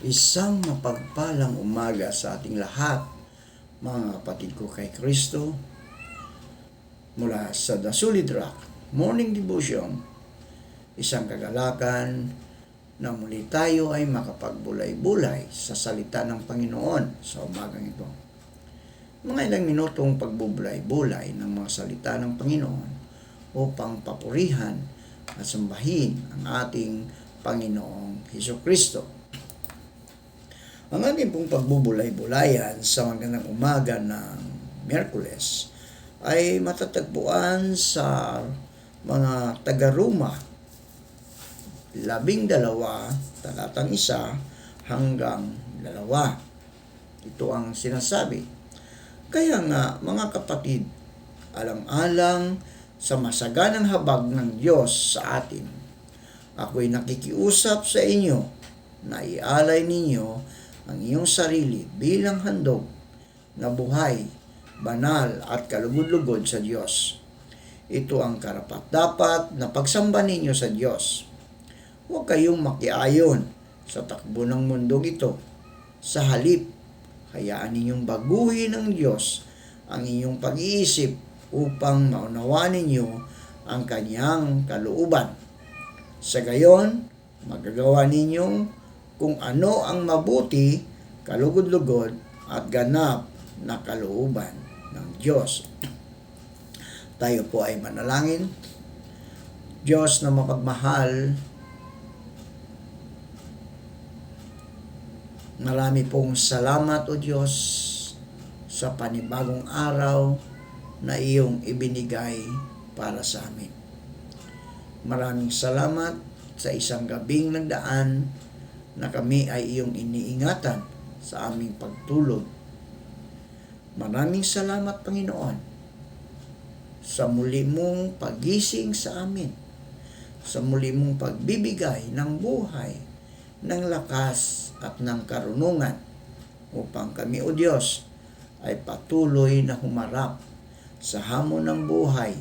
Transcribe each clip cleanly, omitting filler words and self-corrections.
Isang mapagpalang umaga sa ating lahat, mga kapatid ko kay Kristo, mula sa The Solid Rock Morning Devotion, isang kagalakan na muli tayo ay makapagbulay-bulay sa salita ng Panginoon sa umagang ito. Mga ilang minutong pagbubulay-bulay ng mga salita ng Panginoon upang papurihan at sambahin ang ating Panginoong Hesukristo. Ang ating pong pagbubulay-bulayan sa magandang umaga ng Miyerkules ay matatagpuan sa mga taga-Roma 12, talatang 1 hanggang 2. Ito ang sinasabi. Kaya nga, mga kapatid, alang-alang sa masaganang habag ng Diyos sa atin, ako'y nakikiusap sa inyo na ialay ninyo ang iyong sarili bilang handog na buhay, banal at kalugod-lugod sa Diyos. Ito ang karapat-dapat na pagsamba ninyo sa Diyos. Huwag kayong makiayon sa takbo ng mundong ito. Sa halip, hayaan ninyong baguhin ng Diyos ang inyong pag-iisip upang maunawaan ninyo ang kanyang kalooban. Sa gayon, magagawa ninyong kung ano ang mabuti, kalugod-lugod at ganap na kalooban ng Diyos. Tayo po ay manalangin. Diyos na mapagmahal, marami pong salamat o Diyos sa panibagong araw na iyong ibinigay para sa amin. Maraming salamat sa isang gabing nagdaan na kami ay iyong iniingatan sa aming pagtulog. Maraming salamat, Panginoon, sa muli mong pagising sa amin, sa muli mong pagbibigay ng buhay, ng lakas at ng karunungan upang kami, O Diyos, ay patuloy na humarap sa hamon ng buhay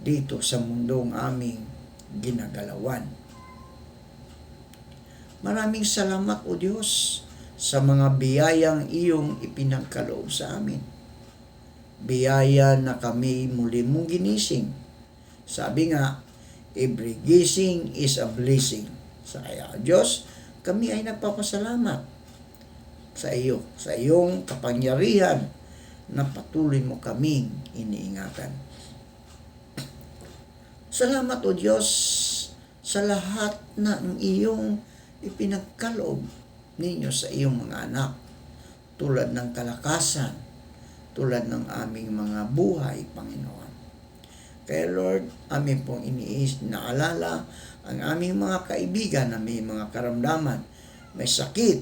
dito sa mundong aming ginagalawan. Maraming salamat, O Diyos, sa mga biyayang iyong ipinagkaloob sa amin. Biyaya na kami muli mong ginising. Sabi nga, every gising is a blessing. Sa kaya, Diyos, kami ay nagpapasalamat sa iyo, sa iyong kapangyarihan na patuloy mo kaming iniingatan. Salamat, O Diyos, sa lahat ng iyong ipinagkaloob ninyo sa iyong mga anak, tulad ng kalakasan, tulad ng aming mga buhay, Panginoon. Kaya Lord, amin pong naalala ang aming mga kaibigan na may mga karamdaman, may sakit,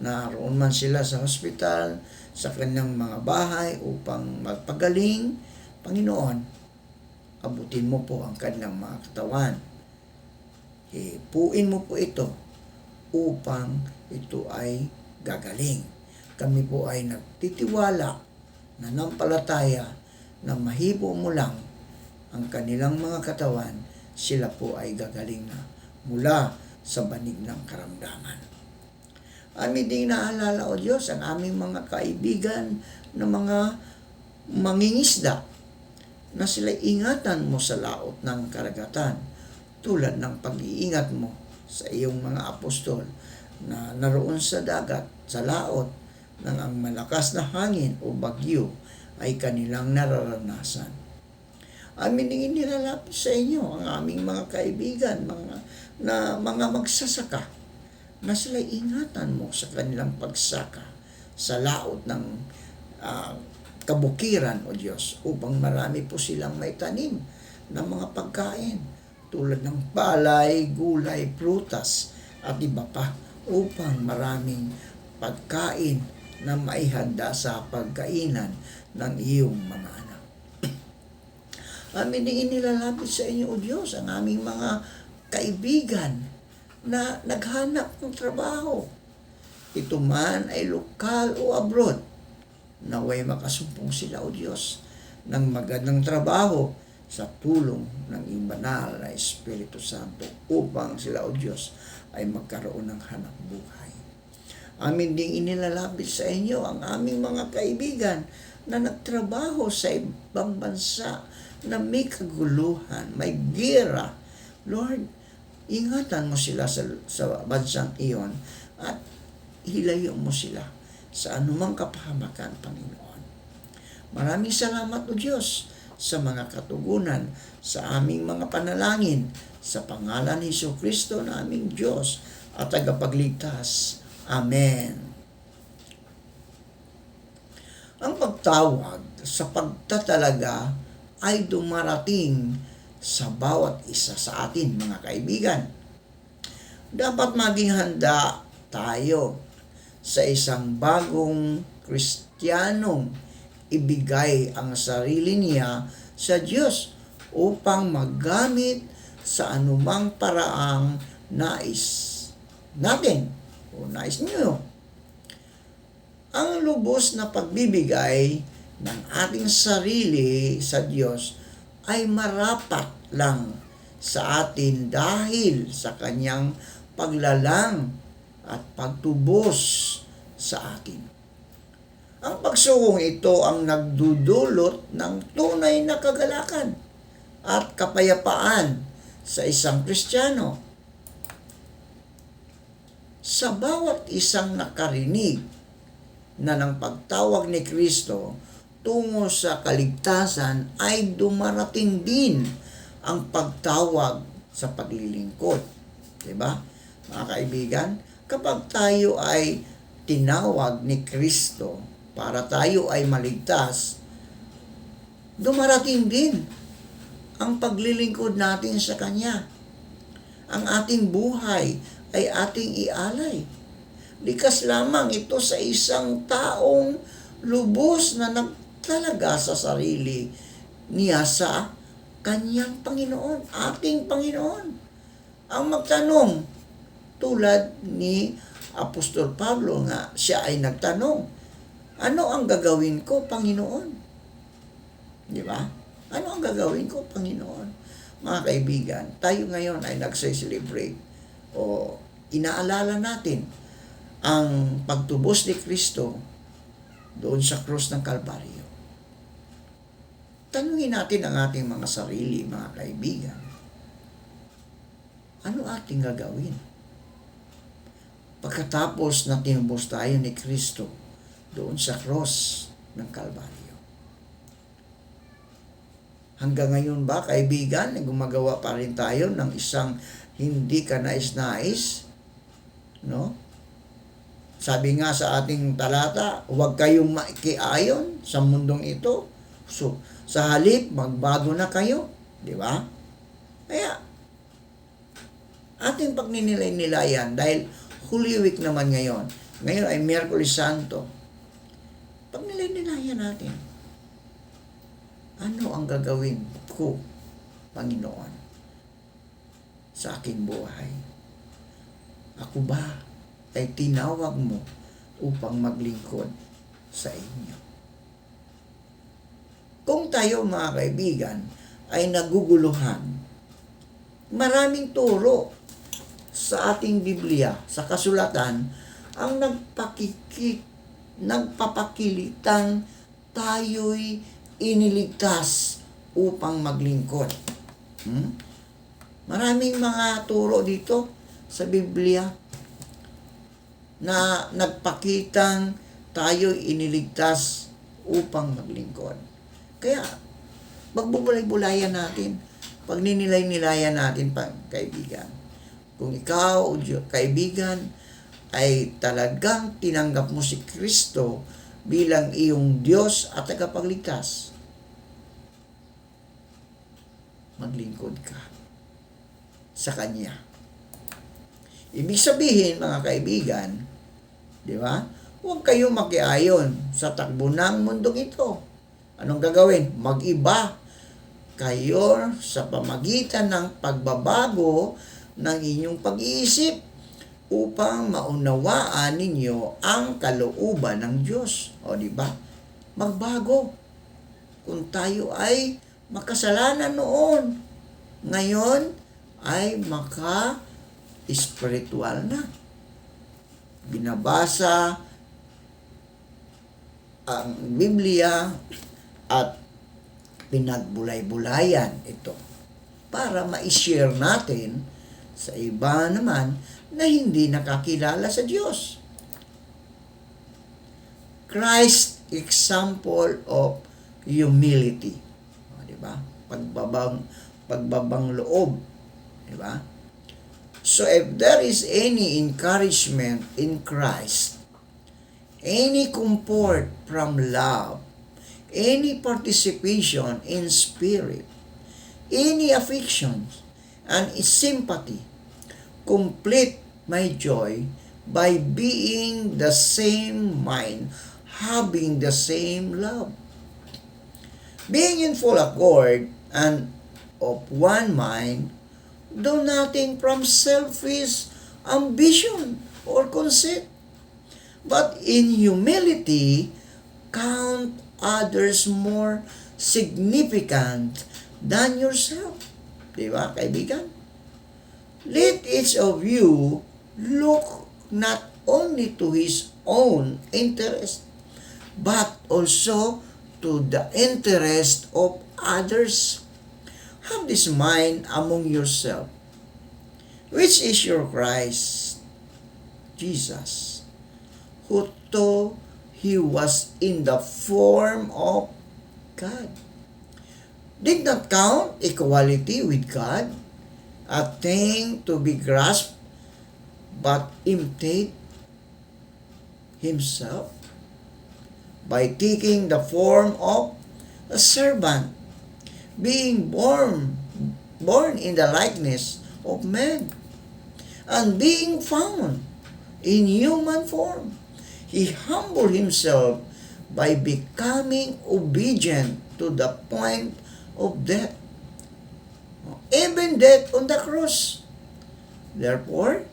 naroon man sila sa hospital, sa kanilang mga bahay upang magpagaling. Panginoon, abutin mo po ang kanilang mga katawan. Hipuin mo po ito upang ito ay gagaling. Kami po ay nagtitiwala, nanampalataya na mahipo mo lang ang kanilang mga katawan, sila po ay gagaling na mula sa banig ng karamdaman. Amin ding naalala, O Diyos, ang aming mga kaibigan na mga mangingisda na sila ingatan mo sa laot ng karagatan, tulad ng pag-iingat mo sa iyong mga apostol na naroon sa dagat, sa laot, nang ang malakas na hangin o bagyo ay kanilang nararanasan. Amin din nilalapit sa inyo ang aming mga kaibigan, mga magsasaka, na sila ingatan mo sa kanilang pagsaka sa laot ng kabukiran, O Diyos, upang marami po silang may tanim ng mga pagkain tulad ng palay, gulay, prutas at iba pa, upang maraming pagkain na maihanda sa pagkainan ng iyong mga anak. Amin din inilalapit sa inyo, O Diyos, ang aming mga kaibigan na naghanap ng trabaho. Ito man ay lokal o abroad, naway makasumpong sila, O Diyos, ng magandang trabaho sa tulong ng iyong banal na Espiritu Santo upang sila, O Diyos, ay magkaroon ng hanap buhay. Amin ding inilalapit sa inyo ang aming mga kaibigan na nagtrabaho sa ibang bansa na may kaguluhan, may gera. Lord, ingatan mo sila sa bansang iyon at hilayo mo sila sa anumang kapahamakan, Panginoon. Maraming salamat, O Diyos, sa mga katugunan, sa aming mga panalangin, sa pangalan ni Jesucristo na aming Diyos at tagapagligtas. Amen. Ang pagtawag sa pagtatalaga ay dumarating sa bawat isa sa atin, mga kaibigan. Dapat maging handa tayo sa isang bagong Kristiyanong ibigay ang sarili niya sa Diyos upang maggamit sa anumang paraang nais natin o nais niyo. Ang lubos na pagbibigay ng ating sarili sa Diyos ay marapat lang sa atin dahil sa kanyang paglalang at pagtubos sa atin. Ang pagsukong ito ang nagdudulot ng tunay na kagalakan at kapayapaan sa isang Kristiyano. Sa bawat isang nakarinig na ng pagtawag ni Kristo tungo sa kaligtasan ay dumarating din ang pagtawag sa paglilingkod. Diba? Mga kaibigan, kapag tayo ay tinawag ni Kristo para tayo ay maligtas, dumarating din ang paglilingkod natin sa Kanya. Ang ating buhay ay ating ialay. Likas lamang ito sa isang taong lubos na nagtalaga sa sarili niya sa Kanyang Panginoon, ating Panginoon. Ang magtanong, tulad ni Apostol Pablo nga, siya ay nagtanong, ano ang gagawin ko, Panginoon? Di ba? Ano ang gagawin ko, Panginoon? Mga kaibigan, tayo ngayon ay nagse-celebrate o inaalala natin ang pagtubos ni Kristo doon sa krus ng Kalbaryo. Tanungin natin ang ating mga sarili, mga kaibigan. Ano ating gagawin? Pagkatapos na tinubos tayo ni Kristo doon sa krus ng Kalbaryo. Hanggang ngayon ba, kaibigan, gumagawa pa rin tayo ng isang hindi ka nais-nais? No? Sabi nga sa ating talata, huwag kayong makiayon sa mundong ito. So, sa halip, magbago na kayo. Di ba? Kaya, ating pagninilay-nilayan, dahil Holy Week naman ngayon. Ngayon ay Miyerkules Santo. Pagninilay-nilayan natin. Ano ang gagawin ko, Panginoon, sa aking buhay? Ako ba ay tinawag mo upang maglingkod sa inyo? Kung tayo, mga kaibigan, ay naguguluhan, maraming turo sa ating Biblia, sa kasulatan, ang nagpapakilitang tayo'y iniligtas upang maglingkod. Maraming mga turo dito sa Biblia na nagpakitang tayo'y iniligtas upang maglingkod. Kaya, magbubulay-bulayan natin, pagninilay-nilayan natin, kaibigan. Kung ikaw, kaibigan, ay talagang tinanggap mo si Kristo bilang iyong Diyos at tagapagligtas, maglingkod ka sa Kanya. Ibig sabihin, mga kaibigan, di ba? Huwag kayo makiayon sa takbo ng mundong ito. Anong gagawin? Mag-iba kayo sa pamagitan ng pagbabago ng inyong pag-iisip upang maunawaan ninyo ang kalooban ng Diyos. O di ba? Magbago. Kung tayo ay makasalanan noon, ngayon ay maka-spiritual na. binabasa ang Biblia at pinagbulay-bulayan ito para ma-share natin sa iba naman na hindi nakakilala sa Diyos. Christ example of humility. Di ba? Pagbabang loob. Di ba? So if there is any encouragement in Christ, any comfort from love, any participation in spirit, any affection and sympathy, complete my joy by being the same mind, having the same love, being in full accord and of one mind, do nothing from selfish ambition or conceit, but in humility count others more significant than yourself. Di ba, kaibigan? Let each of you look not only to his own interest, but also to the interest of others. Have this mind among yourself, which is your Christ Jesus, who though he was in the form of God, did not count equality with God a thing to be grasped, but emptied himself by taking the form of a servant, being born in the likeness of man, and being found in human form, he humbled himself by becoming obedient to the point of death, even death on the cross. Therefore,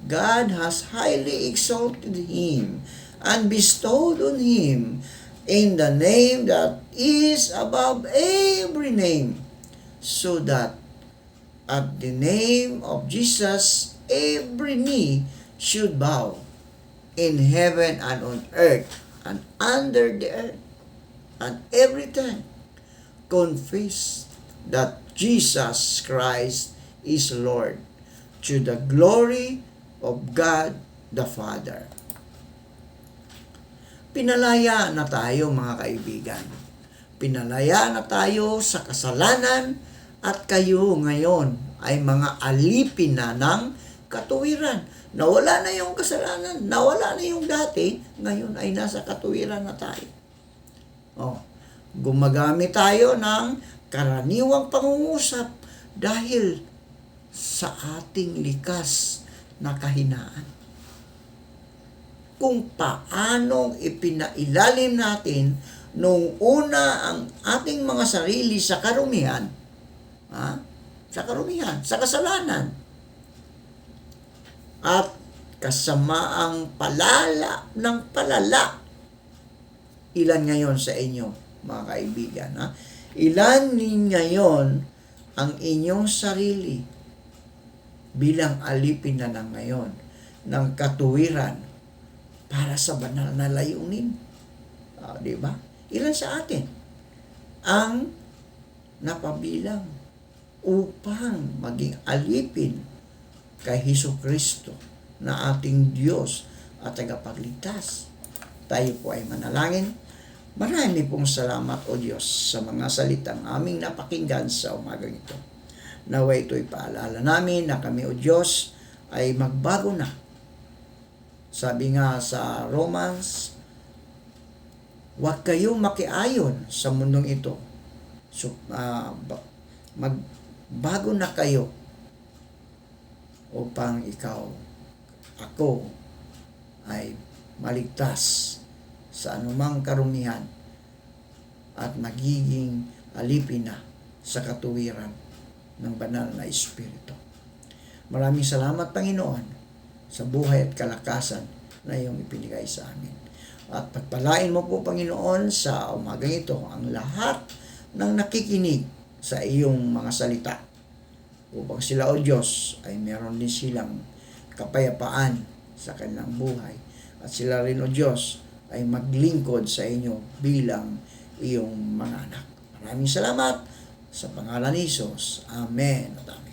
God has highly exalted him and bestowed on him in the name that is above every name, so that at the name of Jesus every knee should bow in heaven and on earth and under the earth, and every tongue confess that Jesus Christ is Lord, to the glory of God the Father. Pinalaya na tayo, mga kaibigan. Pinalaya na tayo sa kasalanan at kayo ngayon ay mga alipin na ng katuwiran. Nawala na yung kasalanan, nawala na yung dati, ngayon ay nasa katuwiran na tayo. Gumagamit tayo ng karaniwang pangungusap dahil sa ating likas na kahinaan. Kung paanong ipinailalim natin nung una ang ating mga sarili sa karumihan, sa kasalanan, at kasamaang palala ng palala. Ilan ngayon sa inyo, mga kaibigan? Ilan ngayon ang inyong sarili bilang alipin na ng ngayon ng katuwiran para sa banal na layunin? Di ba? Ilan sa atin ang napabilang upang maging alipin kay Hesukristo na ating Diyos at tagapagligtas? Tayo po ay manalangin. Marami pong salamat, O Diyos, sa mga salitang aming napakinggan sa umagang ito. Naway ito'y paalala namin na kami, O Diyos, ay magbago na. Sabi nga sa Romans, huwag kayong makiayon sa mundong ito. So, magbago na kayo upang ako ay maligtas sa anumang karumihan at magiging alipin na sa katuwiran ng banal na Espiritu. Maraming salamat, Panginoon, sa buhay at kalakasan na iyong ipinigay sa amin. At pagpalain mo po, Panginoon, sa umagang ito ang lahat ng nakikinig sa iyong mga salita, upang sila, O Diyos, ay meron din silang kapayapaan sa kanilang buhay. At sila rin, O Diyos, ay maglingkod sa inyo bilang iyong mga anak. Maraming salamat sa pangalan ni Jesus. Amen at amen.